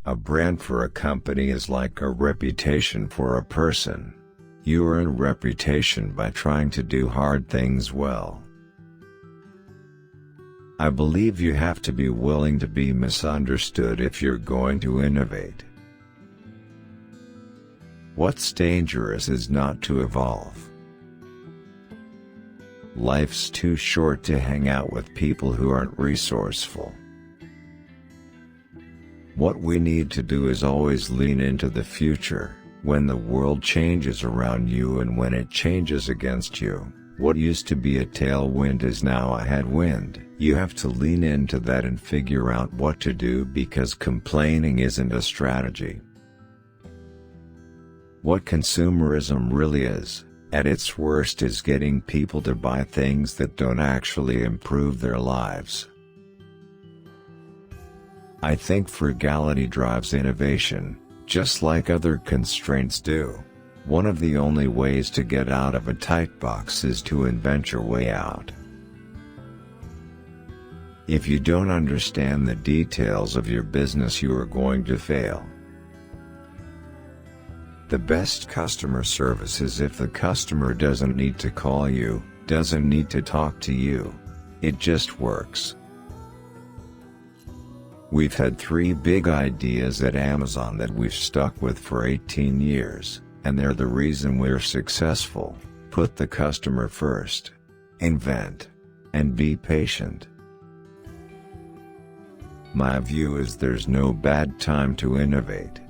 A brand for a company is like a reputation for a person. You earn a reputation by trying to do hard things well. I believe you have to be willing to be misunderstood if you're going to innovate. What's dangerous is not to evolve. Life's too short to hang out with people who aren't resourceful. What we need to do is always lean into the future. When the world changes around you and when it changes against you, what used to be a tailwind is now a headwind. You have to lean into that and figure out what to do, because complaining isn't a strategy. What consumerism really is, at its worst, is getting people to buy things that don't actually improve their lives. I think frugality drives innovation, just like other constraints do. One of the only ways to get out of a tight box is to invent your way out. If you don't understand the details of your business, you are going to fail. The best customer service is if the customer doesn't need to call you, doesn't need to talk to you. It just works. We've had 3 big ideas at Amazon that we've stuck with for 18 years, and they're the reason we're successful. Put the customer first. Invent. And be patient. My view is there's no bad time to innovate.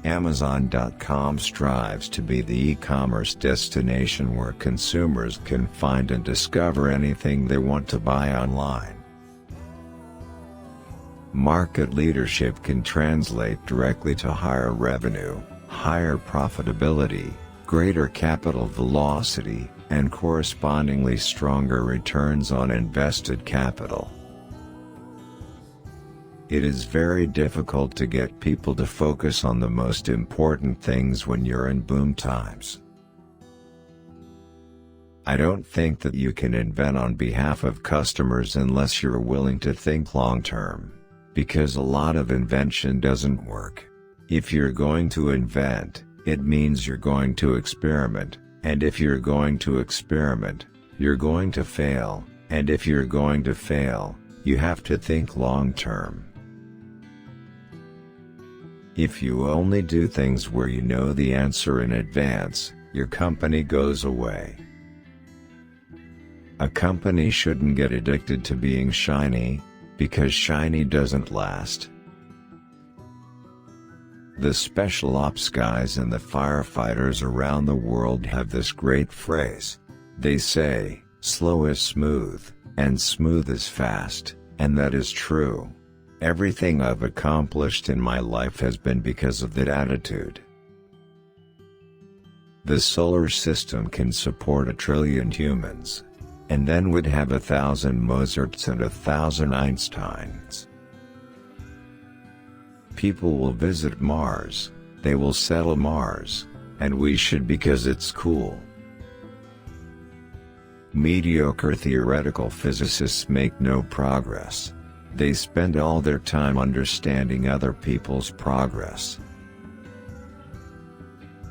Amazon.com strives to be the e-commerce destination where consumers can find and discover anything they want to buy online. Market leadership can translate directly to higher revenue, higher profitability, greater capital velocity, and correspondingly stronger returns on invested capital. It is very difficult to get people to focus on the most important things when you're in boom times. I don't think that you can invent on behalf of customers unless you're willing to think long term, because a lot of invention doesn't work. If you're going to invent, it means you're going to experiment, and if you're going to experiment, you're going to fail, and if you're going to fail, you have to think long term. If you only do things where you know the answer in advance, your company goes away. A company shouldn't get addicted to being shiny, because shiny doesn't last. The special ops guys and the firefighters around the world have this great phrase. They say, "Slow is smooth, and smooth is fast," and that is true. Everything I've accomplished in my life has been because of that attitude. The solar system can support 1 trillion humans, and then would have 1,000 Mozarts and 1,000 Einsteins. People will visit Mars, they will settle Mars, and we should, because it's cool. Mediocre theoretical physicists make no progress. They spend all their time understanding other people's progress.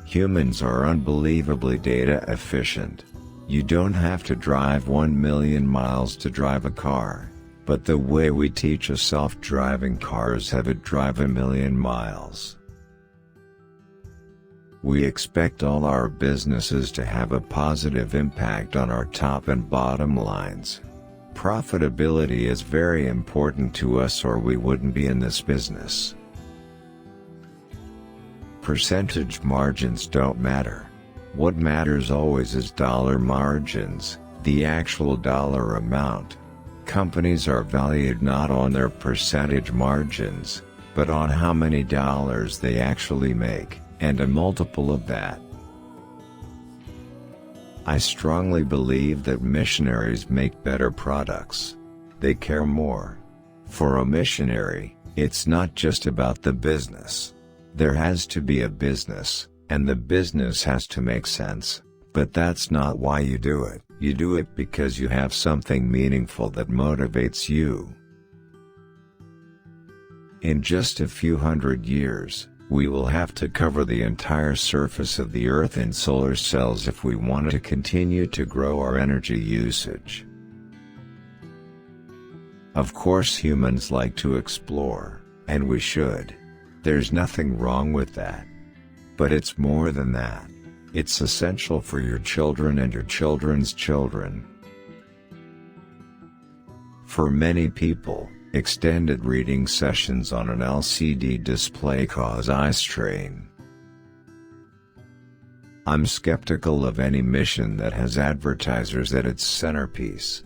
Humans are unbelievably data efficient. You don't have to drive 1 million miles to drive a car, but the way we teach a self-driving car is have it drive 1 million miles. We expect all our businesses to have a positive impact on our top and bottom lines. Profitability is very important to us, or we wouldn't be in this business. Percentage margins don't matter. What matters always is dollar margins, the actual dollar amount. Companies are valued not on their percentage margins, but on how many dollars they actually make, and a multiple of that. I strongly believe that missionaries make better products. They care more. For a missionary, it's not just about the business. There has to be a business, and the business has to make sense, but that's not why you do it. You do it because you have something meaningful that motivates you. In just a few hundred years, we will have to cover the entire surface of the Earth in solar cells if we want to continue to grow our energy usage. Of course, humans like to explore, and we should. There's nothing wrong with that. But it's more than that. It's essential for your children and your children's children. For many people, extended reading sessions on an LCD display cause eye strain. I'm skeptical of any mission that has advertisers at its centerpiece.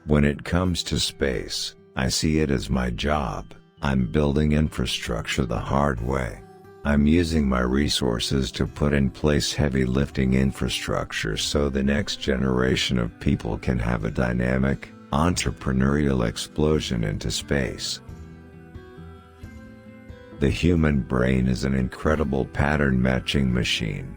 When it comes to space, I see it as my job. I'm building infrastructure the hard way. I'm using my resources to put in place heavy lifting infrastructure so the next generation of people can have a dynamic, entrepreneurial explosion into space. The human brain is an incredible pattern-matching machine.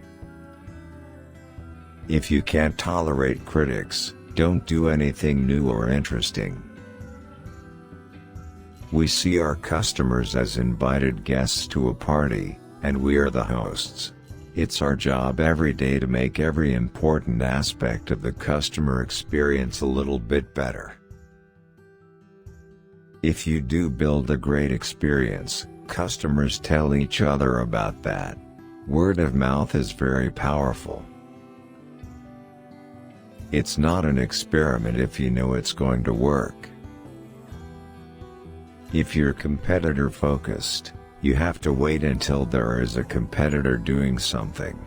If you can't tolerate critics, don't do anything new or interesting. We see our customers as invited guests to a party, and we are the hosts. It's our job every day to make every important aspect of the customer experience a little bit better. If you do build a great experience, customers tell each other about that. Word of mouth is very powerful. It's not an experiment if you know it's going to work. If you're competitor focused, you have to wait until there is a competitor doing something.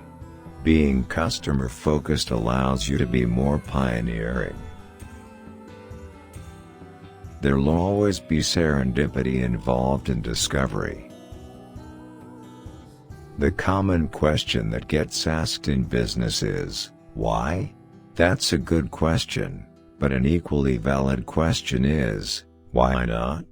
Being customer focused allows you to be more pioneering. There'll always be serendipity involved in discovery. The common question that gets asked in business is, why? That's a good question, but an equally valid question is, why not?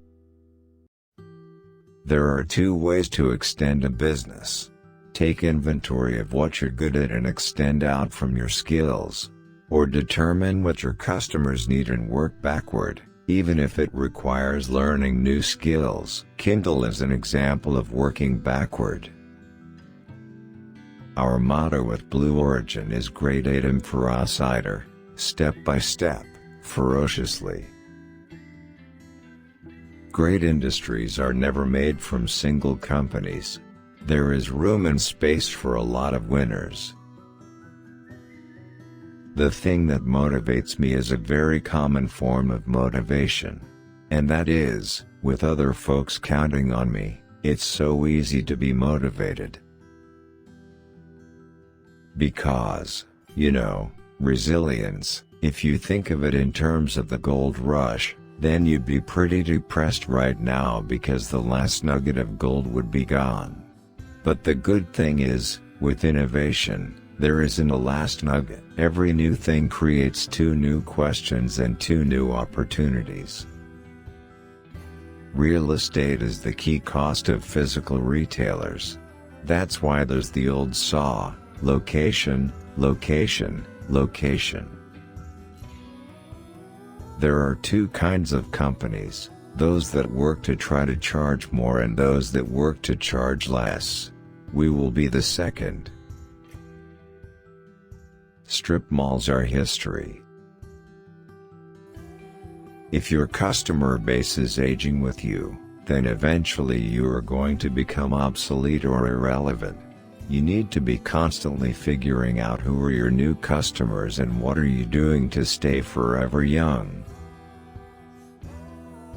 There are two ways to extend a business. Take inventory of what you're good at and extend out from your skills. Or determine what your customers need and work backward, even if it requires learning new skills. Kindle is an example of working backward. Our motto at Blue Origin is Great Aim for us either, step by step, ferociously. Great industries are never made from single companies. There is room and space for a lot of winners. The thing that motivates me is a very common form of motivation. And that is, with other folks counting on me, it's so easy to be motivated. Because, resilience, if you think of it in terms of the gold rush, then you'd be pretty depressed right now because the last nugget of gold would be gone. But the good thing is, with innovation, there isn't a last nugget. Every new thing creates two new questions and two new opportunities. Real estate is the key cost of physical retailers. That's why there's the old saw, location, location, location. There are two kinds of companies, those that work to try to charge more and those that work to charge less. We will be the second. Strip malls are history. If your customer base is aging with you, then eventually you are going to become obsolete or irrelevant. You need to be constantly figuring out who are your new customers and what are you doing to stay forever young.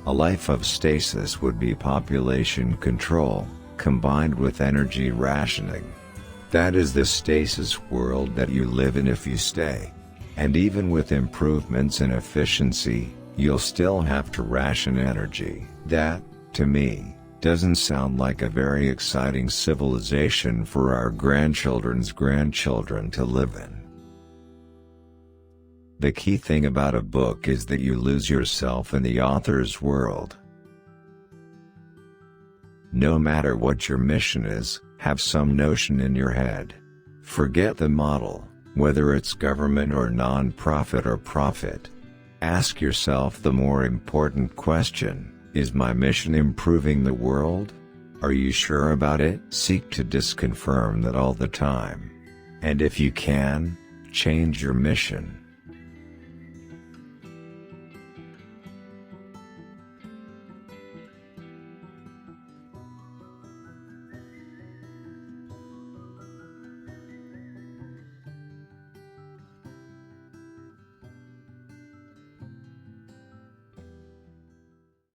A life of stasis would be population control, combined with energy rationing. That is the stasis world that you live in if you stay. And even with improvements in efficiency, you'll still have to ration energy. That, to me, doesn't sound like a very exciting civilization for our grandchildren's grandchildren to live in. The key thing about a book is that you lose yourself in the author's world. No matter what your mission is, have some notion in your head. Forget the model, whether it's government or non-profit or profit. Ask yourself the more important question, Is my mission improving the world? Are you sure about it? Seek to disconfirm that all the time. And if you can, change your mission.